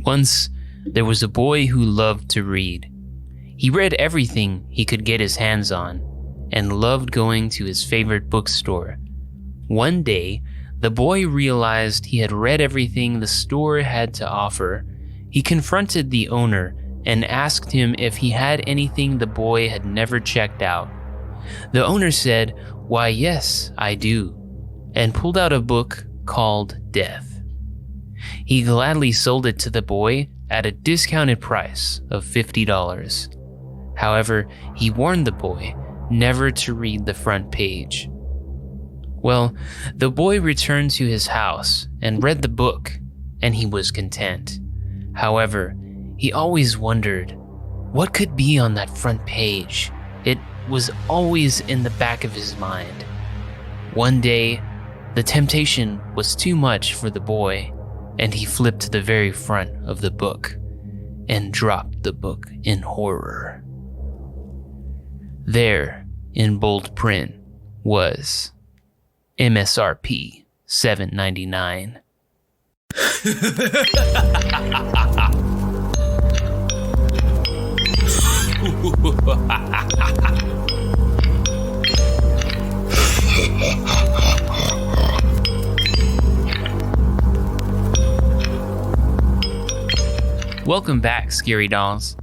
Once, there was a boy who loved to read. He read everything he could get his hands on and loved going to his favorite bookstore. One day, the boy realized he had read everything the store had to offer. He confronted the owner and asked him if he had anything the boy had never checked out. The owner said, "Why, yes, I do," and pulled out a book called Death. He gladly sold it to the boy at a discounted price of $50. However, he warned the boy never to read the front page. Well, the boy returned to his house and read the book, and he was content. However, he always wondered, what could be on that front page? It was always in the back of his mind. One day, the temptation was too much for the boy, and he flipped to the very front of the book and dropped the book in horror. There, in bold print, was MSRP $7.99. Welcome back, Scary Dolls.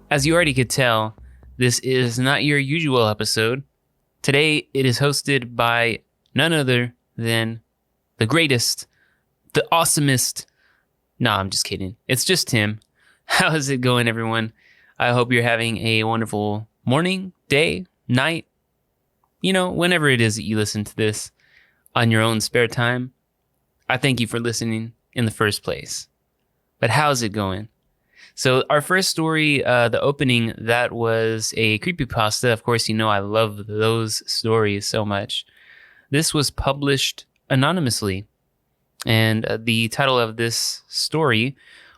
As you already could tell, this is not your usual episode. Today, it is hosted by none other than the greatest, the awesomest. Nah, I'm just kidding. It's just him. How's it going, everyone? I hope you're having a wonderful morning, day, night, whenever it is that you listen to this on your own spare time. I thank you for listening in the first place. But how's it going? So our first story, the opening, that was a creepypasta. Of course, I love those stories so much. This was published anonymously, and the title of this story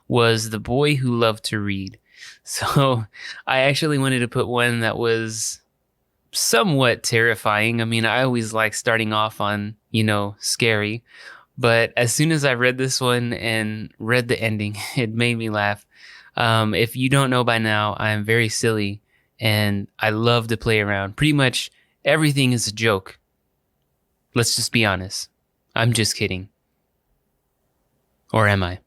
was The Boy Who Loved to Read. So I actually wanted to put one that was somewhat terrifying. I mean, I always like starting off on, scary. But as soon as I read this one and read the ending, it made me laugh. If you don't know by now, I'm very silly and I love to play around. Pretty much everything is a joke. Let's just be honest. I'm just kidding. Or am I?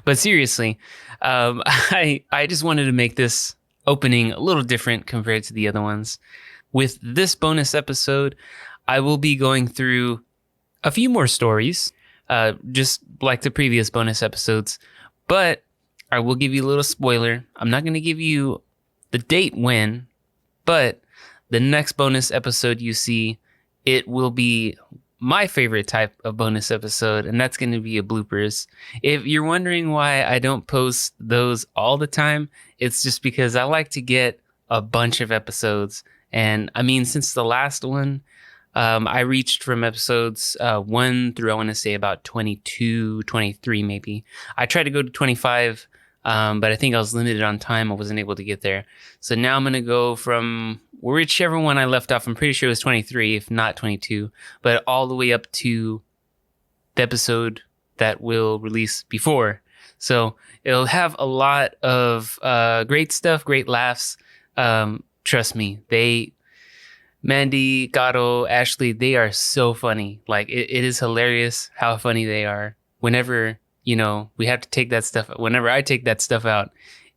But seriously, I just wanted to make this opening a little different compared to the other ones. With this bonus episode, I will be going through a few more stories, just like the previous bonus episodes, but I will give you a little spoiler. I'm not going to give you the date when, but the next bonus episode you see, it will be my favorite type of bonus episode, and that's going to be a bloopers. If you're wondering why I don't post those all the time, it's just because I like to get a bunch of episodes. And I mean, since the last one, I reached from episodes 1 through, I want to say, about 22, 23 maybe. I tried to go to 25, but I think I was limited on time. I wasn't able to get there. So now I'm going to go from whichever one I left off. I'm pretty sure it was 23, if not 22, but all the way up to the episode that will release before. So it'll have a lot of great stuff, great laughs. Trust me, Mandy, Gato, Ashley, they are so funny. Like, it is hilarious how funny they are. Whenever, we have to take that stuff, whenever I take that stuff out,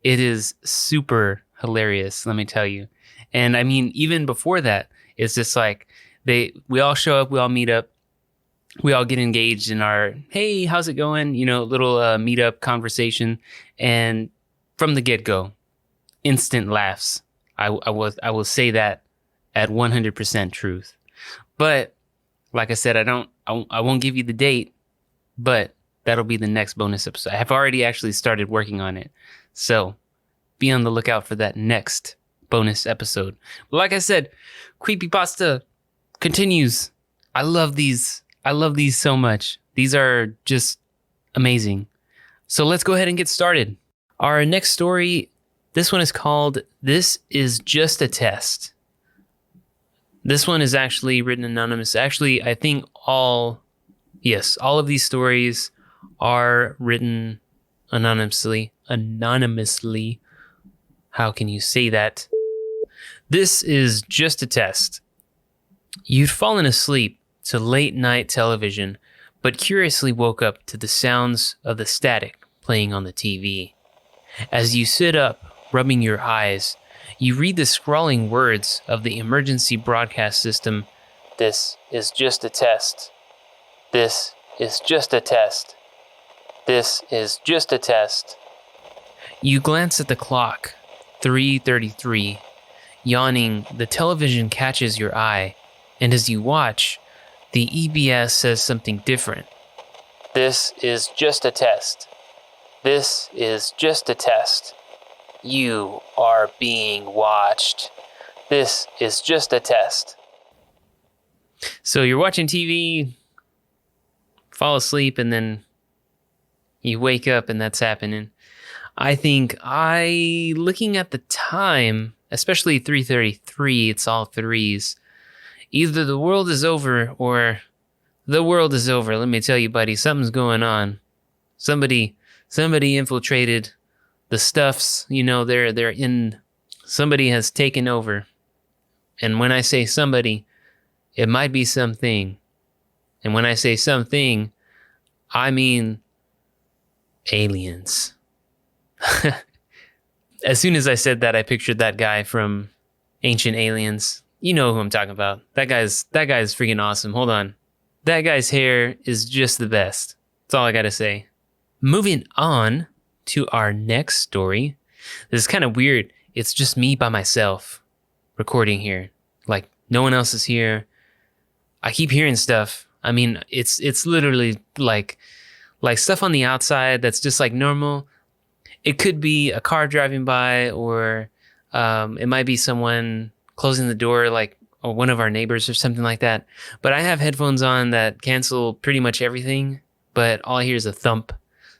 it is super hilarious, let me tell you. And I mean, even before that, it's just like, we all show up, we all meet up, we all get engaged in our, hey, how's it going? Little meetup conversation. And from the get-go, instant laughs. I will say that at 100% truth. But like I said, I won't give you the date, but that'll be the next bonus episode. I have already actually started working on it. So be on the lookout for that next bonus episode. But like I said, creepypasta continues. I love these so much. These are just amazing. So let's go ahead and get started. Our next story, this one is called This Is Just a Test. This one is actually written anonymous. Actually, I think all of these stories are written anonymously. How can you say that? This is just a test. You'd fallen asleep to late night television, but curiously woke up to the sounds of the static playing on the TV. As you sit up, rubbing your eyes, you read the scrawling words of the emergency broadcast system. This is just a test. This is just a test. This is just a test. You glance at the clock, 3:33. Yawning, the television catches your eye, and as you watch, the EBS says something different. This is just a test. This is just a test. You are being watched. This is just a test. So you're watching TV, fall asleep, and then you wake up and that's happening. I think looking at the time, especially 3:33, it's all threes. Either the world is over or the world is over. Let me tell you, buddy, something's going on. Somebody infiltrated the stuffs, they're in, somebody has taken over. And when I say somebody, it might be something. And when I say something, I mean aliens. As soon as I said that, I pictured that guy from Ancient Aliens. You know who I'm talking about. That guy's freaking awesome. Hold on. That guy's hair is just the best. That's all I gotta say. Moving on to our next story. This is kind of weird. It's just me by myself recording here. Like, no one else is here. I keep hearing stuff. I mean, it's literally like stuff on the outside that's just like normal. It could be a car driving by, or it might be someone closing the door, or one of our neighbors or something like that. But I have headphones on that cancel pretty much everything, but all I hear is a thump.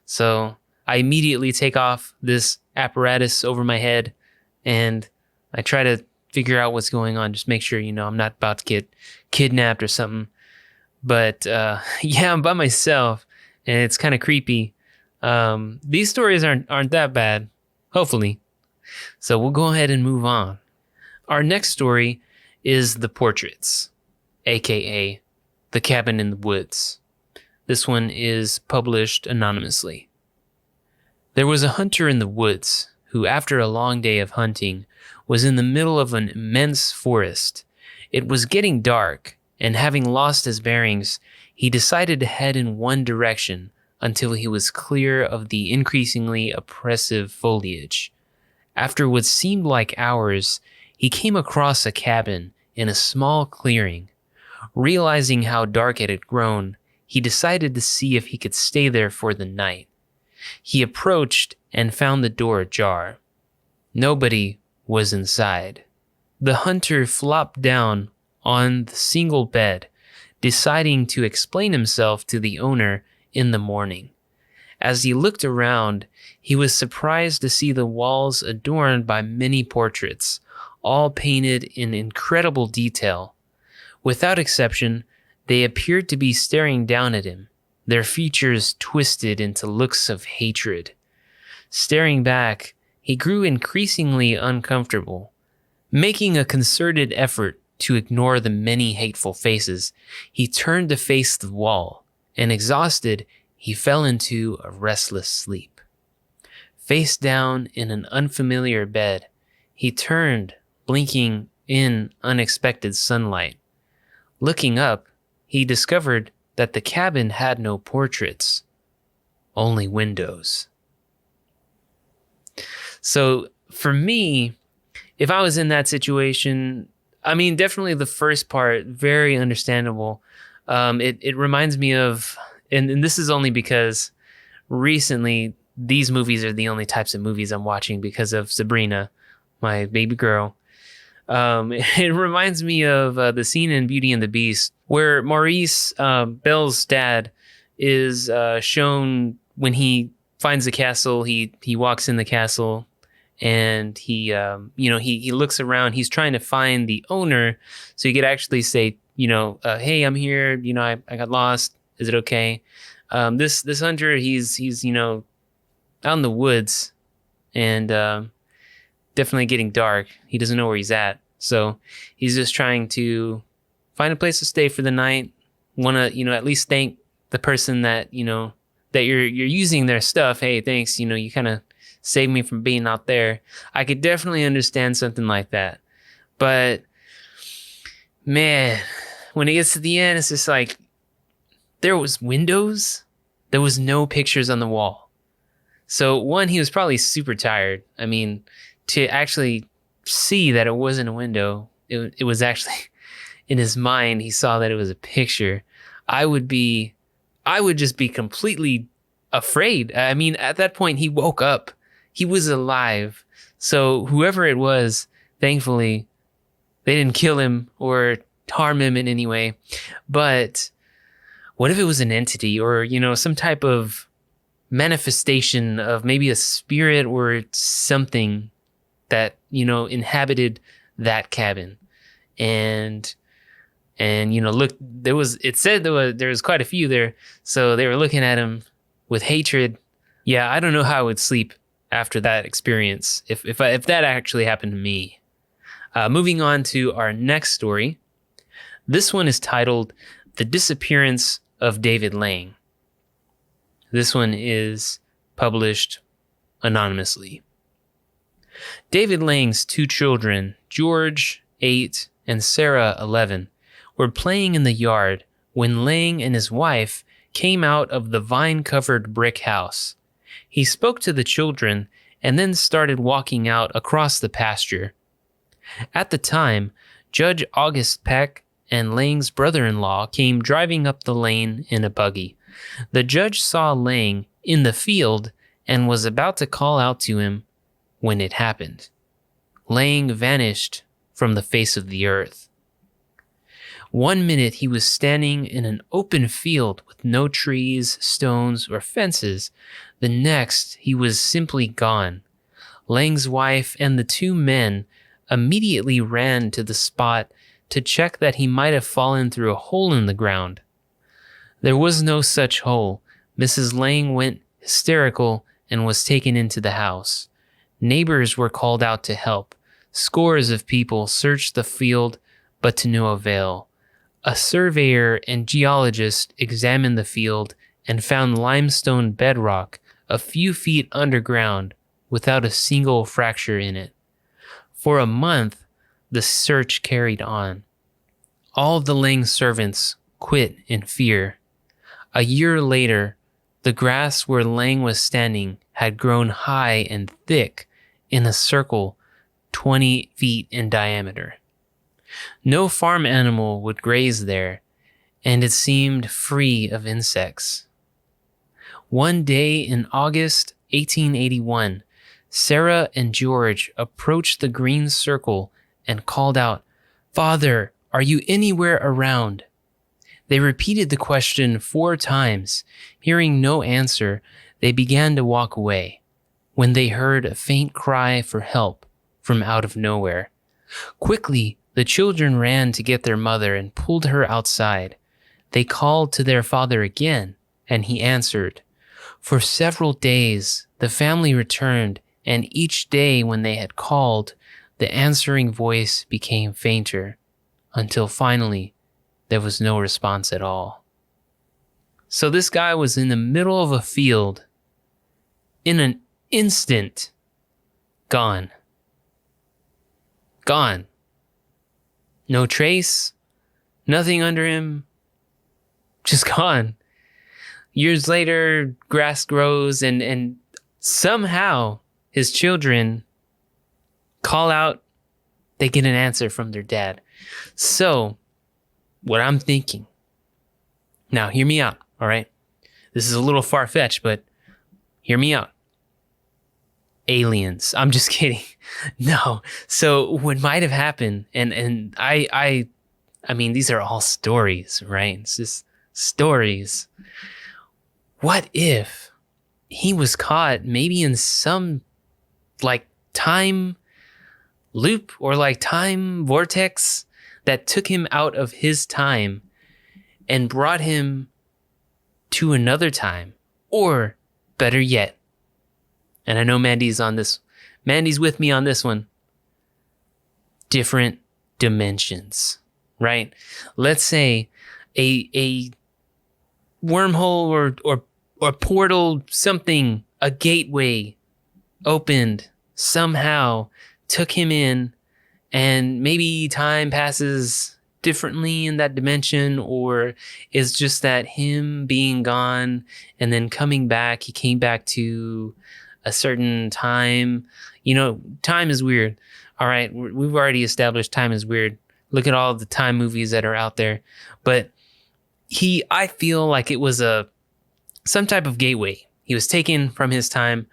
So I immediately take off this apparatus over my head and I try to figure out what's going on. Just make sure, I'm not about to get kidnapped or something. But yeah, I'm by myself and it's kind of creepy. These stories aren't that bad, hopefully. So we'll go ahead and move on. Our next story is The Portraits, aka The Cabin in the Woods. This one is published anonymously. There was a hunter in the woods who, after a long day of hunting, was in the middle of an immense forest. It was getting dark, and having lost his bearings, he decided to head in one direction until he was clear of the increasingly oppressive foliage. After what seemed like hours, he came across a cabin in a small clearing. Realizing how dark it had grown, he decided to see if he could stay there for the night. He approached and found the door ajar. Nobody was inside. The hunter flopped down on the single bed, deciding to explain himself to the owner in the morning. As he looked around, he was surprised to see the walls adorned by many portraits, all painted in incredible detail. Without exception, they appeared to be staring down at him, their features twisted into looks of hatred. Staring back, he grew increasingly uncomfortable. Making a concerted effort to ignore the many hateful faces, he turned to face the wall, and exhausted, he fell into a restless sleep. Face down in an unfamiliar bed, he turned, blinking in unexpected sunlight. Looking up, he discovered that the cabin had no portraits, only windows. So for me, if I was in that situation, I mean, definitely the first part, very understandable. It reminds me of, and this is only because recently these movies are the only types of movies I'm watching because of Sabrina, my baby girl. It reminds me of the scene in Beauty and the Beast where Maurice, Belle's dad, is shown when he finds the castle. He walks in the castle and he looks around. He's trying to find the owner so he could actually say, hey, I'm here. I got lost. Is it okay? This hunter, he's out in the woods, and definitely getting dark. He doesn't know where he's at, so he's just trying to find a place to stay for the night. Want to, at least thank the person that that you're using their stuff. Hey, thanks. You kind of saved me from being out there. I could definitely understand something like that, but man, when it gets to the end, it's just like there was windows. There was no pictures on the wall. So one, he was probably super tired. I mean, to actually see that it wasn't a window, it was actually in his mind. He saw that it was a picture. I would just be completely afraid. I mean, at that point, he woke up. He was alive. So whoever it was, thankfully, they didn't kill him or harm him in any way. But what if it was an entity or, some type of manifestation of maybe a spirit or something that, inhabited that cabin? And look, it said there was quite a few there. So they were looking at him with hatred. Yeah, I don't know how I would sleep after that experience if that actually happened to me. Moving on to our next story. This one is titled The Disappearance of David Lang. This one is published anonymously. David Lang's two children, George, 8, and Sarah, 11, were playing in the yard when Lang and his wife came out of the vine-covered brick house. He spoke to the children and then started walking out across the pasture. At the time, Judge August Peck and Lang's brother-in-law came driving up the lane in a buggy. The judge saw Lang in the field and was about to call out to him when it happened. Lang vanished from the face of the earth. 1 minute he was standing in an open field with no trees, stones, or fences. The next he was simply gone. Lang's wife and the two men immediately ran to the spot to check that he might have fallen through a hole in the ground. There was no such hole. Mrs. Lang went hysterical and was taken into the house. Neighbors were called out to help. Scores of people searched the field, but to no avail. A surveyor and geologist examined the field and found limestone bedrock a few feet underground without a single fracture in it. For a month, the search carried on. All of the Lang servants quit in fear. A year later, the grass where Lang was standing had grown high and thick in a circle 20 feet in diameter. No farm animal would graze there, and it seemed free of insects. One day in August 1881, Sarah and George approached the green circle and called out, "Father, are you anywhere around?" They repeated the question 4 times. Hearing no answer, they began to walk away when they heard a faint cry for help from out of nowhere. Quickly, the children ran to get their mother and pulled her outside. They called to their father again, and he answered. For several days, the family returned, and each day when they had called, the answering voice became fainter, until finally, there was no response at all. So this guy was in the middle of a field. In an instant, gone. Gone. No trace, nothing under him, just gone. Years later, grass grows and somehow his children call out, they get an answer from their dad. So, what I'm thinking, now hear me out, all right? This is a little far-fetched, but hear me out. Aliens. I'm just kidding. No. So what might have happened, and I mean, these are all stories, right? It's just stories. What if he was caught maybe in some like time loop or like time vortex that took him out of his time and brought him to another time? Or better yet, and I know Mandy's on this. Mandy's with me on this one. Different dimensions, right? Let's say a wormhole or portal, something, a gateway opened somehow, took him in, and maybe time passes differently in that dimension, or it's just that him being gone and then coming back, he came back to a certain time. You know, time is weird. All right, we've already established time is weird. Look at all the time movies that are out there. But I feel like it was some type of gateway. He was taken from his time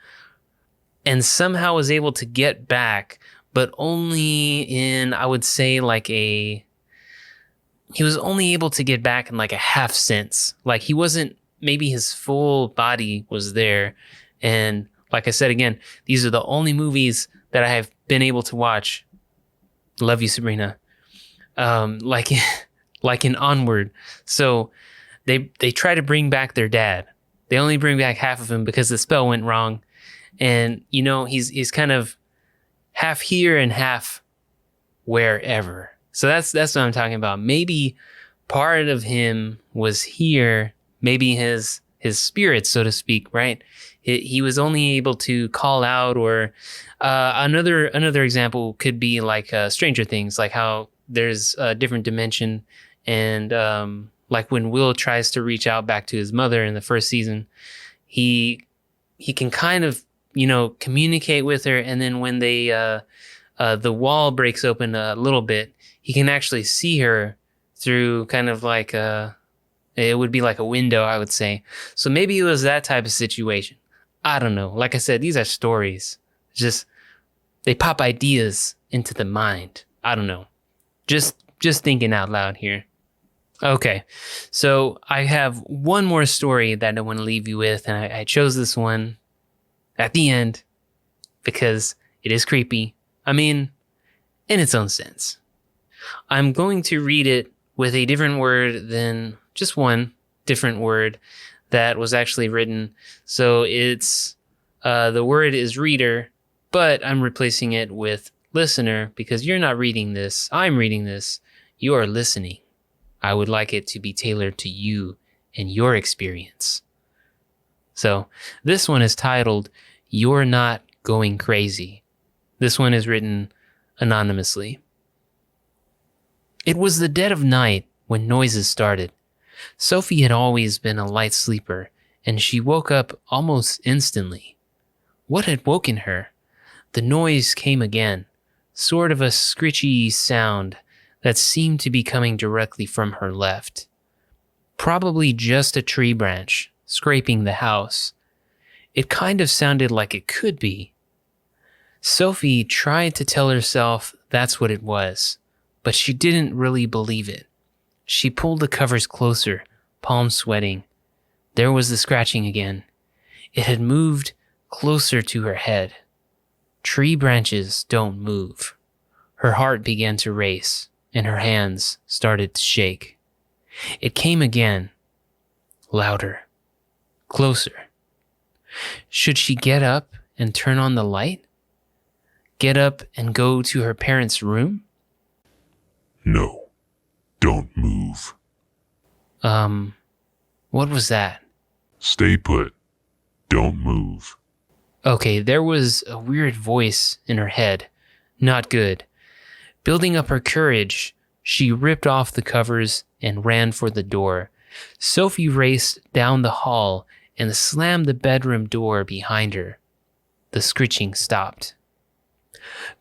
and somehow was able to get back, but only in, I would say, he was only able to get back in like a half sense. Like he wasn't, maybe his full body was there. And like I said, again, these are the only movies that I have been able to watch. Love you, Sabrina. Like in Onward. So they try to bring back their dad. They only bring back half of him because the spell went wrong. And, you know, he's kind of half here and half wherever. So that's what I'm talking about. Maybe part of him was here. Maybe his spirit, so to speak, right? He was only able to call out, or another example could be like Stranger Things, like how there's a different dimension, and like when Will tries to reach out back to his mother in the first season, he can kind of, you know, communicate with her, and then when the wall breaks open a little bit, he can actually see her through kind of like it would be like a window, I would say. So maybe it was that type of situation. I don't know. Like I said, these are stories. Just, they pop ideas into the mind. I don't know. Just thinking out loud here. Okay. So I have one more story that I want to leave you with. And I chose this one at the end because it is creepy. I mean, in its own sense. I'm going to read it with a different word than just one different word that was actually written. So it's, the word is reader, but I'm replacing it with listener because you're not reading this. I'm reading this. You are listening. I would like it to be tailored to you and your experience. So this one is titled, You're Not Going Crazy. This one is written anonymously. It was the dead of night when noises started. Sophie had always been a light sleeper, and she woke up almost instantly. What had woken her? The noise came again, sort of a screechy sound that seemed to be coming directly from her left. Probably just a tree branch scraping the house. It kind of sounded like it could be. Sophie tried to tell herself that's what it was, but she didn't really believe it. She pulled the covers closer, palms sweating. There was the scratching again. It had moved closer to her head. Tree branches don't move. Her heart began to race, and her hands started to shake. It came again, louder, closer. Should she get up and turn on the light? Get up and go to her parents' room? No. Don't move. What was that? Stay put. Don't move. Okay, there was a weird voice in her head. Not good. Building up her courage, she ripped off the covers and ran for the door. Sophie raced down the hall and slammed the bedroom door behind her. The screeching stopped.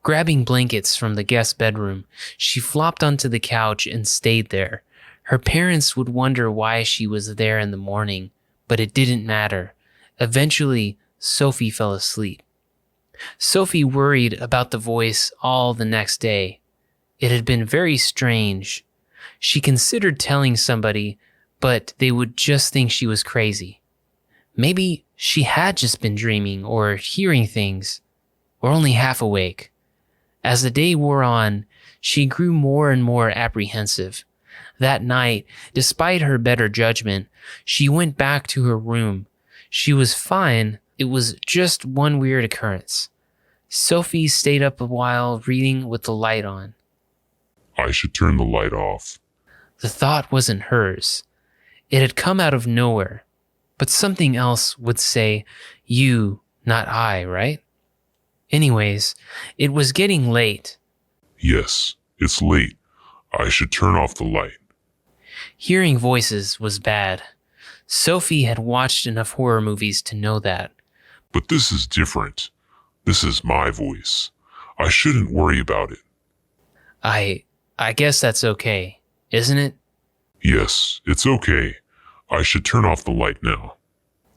Grabbing blankets from the guest bedroom, she flopped onto the couch and stayed there. Her parents would wonder why she was there in the morning, but it didn't matter. Eventually, Sophie fell asleep. Sophie worried about the voice all the next day. It had been very strange. She considered telling somebody, but they would just think she was crazy. Maybe she had just been dreaming or hearing things, or only half awake. As the day wore on, she grew more and more apprehensive. That night, despite her better judgment, she went back to her room. She was fine, It was just one weird occurrence. Sophie stayed up a while reading with the light on. I should turn the light off. The thought wasn't hers. It had come out of nowhere. But something else would say, you, not I, right? Anyways, it was getting late. Yes, it's late. I should turn off the light. Hearing voices was bad. Sophie had watched enough horror movies to know that. But this is different. This is my voice. I shouldn't worry about it. I guess that's okay, isn't it? Yes, it's okay. I should turn off the light now.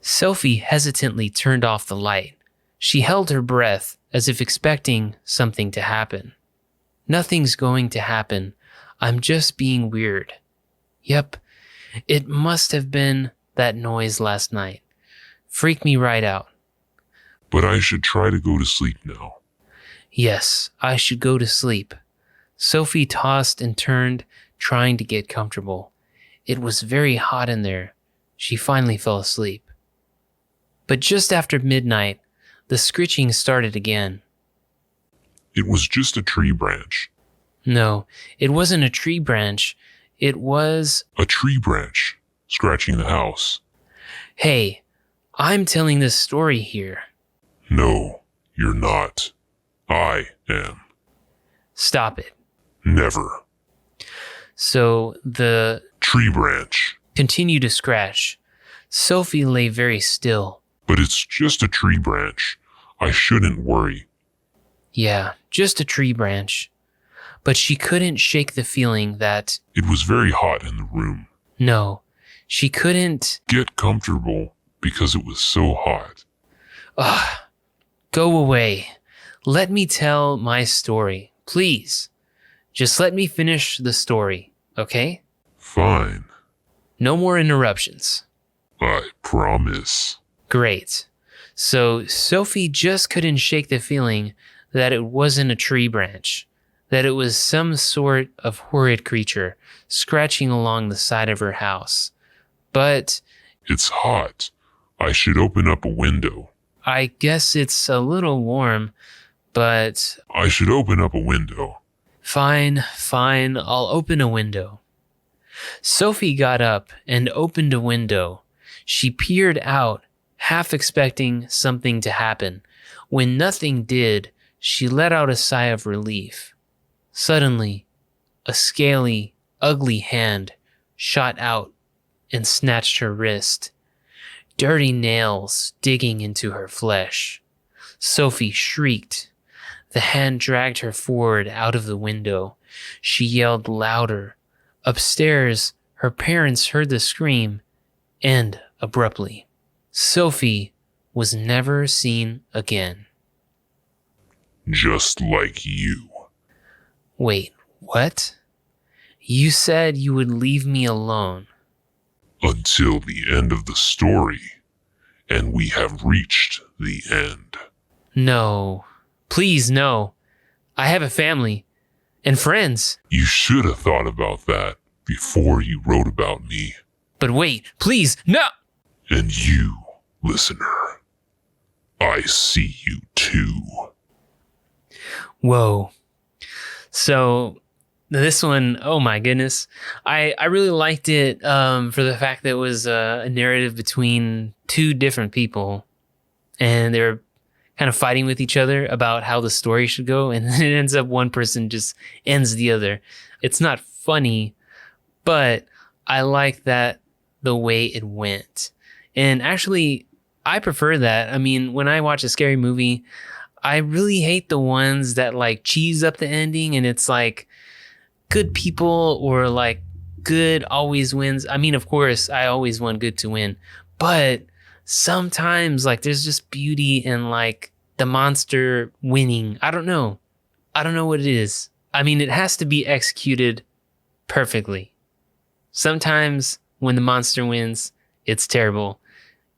Sophie hesitantly turned off the light. She held her breath as if expecting something to happen. Nothing's going to happen. I'm just being weird. Yep, it must have been that noise last night. Freaked me right out. But I should try to go to sleep now. Yes, I should go to sleep. Sophie tossed and turned, trying to get comfortable. It was very hot in there. She finally fell asleep. But just after midnight, the screeching started again. It was just a tree branch. No, it wasn't a tree branch. It was... A tree branch, scratching the house. Hey, I'm telling this story here. No, you're not. I am. Stop it. Never. So the Tree branch. continued to scratch. Sophie lay very still. But it's just a tree branch. I shouldn't worry. Yeah, just a tree branch. But she couldn't shake the feeling that... It was very hot in the room. No, she couldn't... Get comfortable because it was so hot. Ugh. Go away. Let me tell my story, please. Just let me finish the story, okay? Fine. No more interruptions. I promise. Great. So Sophie just couldn't shake the feeling that it wasn't a tree branch, that it was some sort of horrid creature scratching along the side of her house. But It's hot. I should open up a window. I guess it's a little warm, but I should open up a window. fine, I'll open a window. Sophie got up and opened a window. She peered out, half expecting something to happen. When nothing did, she let out a sigh of relief. Suddenly, a scaly, ugly hand shot out and snatched her wrist. Dirty nails digging into her flesh. Sophie shrieked. The hand dragged her forward out of the window. She yelled louder. Upstairs, her parents heard the scream, and abruptly, Sophie was never seen again. Just like you. Wait, what? You said you would leave me alone. Until the end of the story. And we have reached the end. No. Please, no. I have a family and friends. You should have thought about that before you wrote about me. But wait, please, no! And you, listener, I see you too. Whoa. So this one, oh my goodness. I really liked it for the fact that it was a narrative between two different people. And they were kind of fighting with each other about how the story should go. And then it ends up one person just ends the other. It's not funny, but I like that the way it went. And actually, I prefer that. I mean, when I watch a scary movie, I really hate the ones that like cheese up the ending and it's like good people or like good always wins. I mean, of course, I always want good to win, but sometimes like there's just beauty in like the monster winning. I don't know what it is. I mean, it has to be executed perfectly. Sometimes when the monster wins, it's terrible,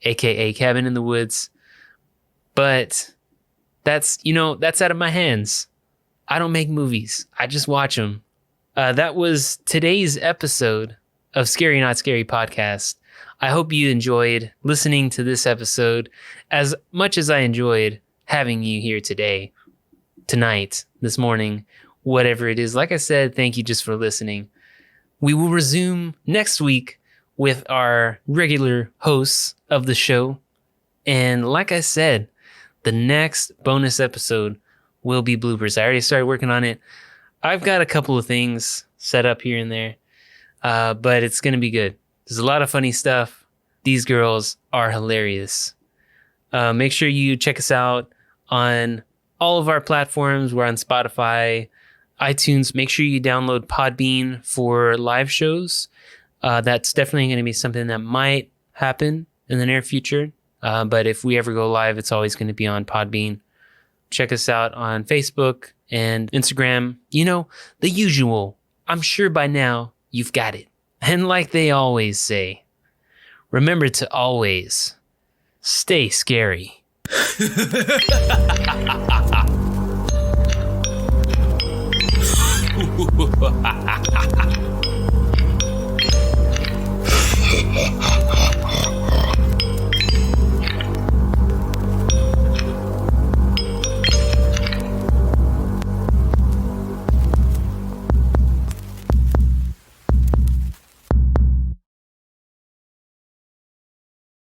aka Cabin in the Woods. But that's out of my hands. I don't make movies. I just watch them. That was today's episode of Scary Not Scary podcast. I hope you enjoyed listening to this episode as much as I enjoyed having you here today, tonight, this morning, whatever it is. Like I said, thank you just for listening. We will resume next week with our regular hosts of the show. And like I said, the next bonus episode will be bloopers. I already started working on it. I've got a couple of things set up here and there, but it's going to be good. There's a lot of funny stuff. These girls are hilarious. Make sure you check us out on all of our platforms. We're on Spotify, iTunes. Make sure you download Podbean for live shows. That's definitely going to be something that might happen in the near future. But if we ever go live, it's always going to be on Podbean. Check us out on Facebook and Instagram. You know, the usual. I'm sure by now you've got it. And like they always say, remember to always stay scary.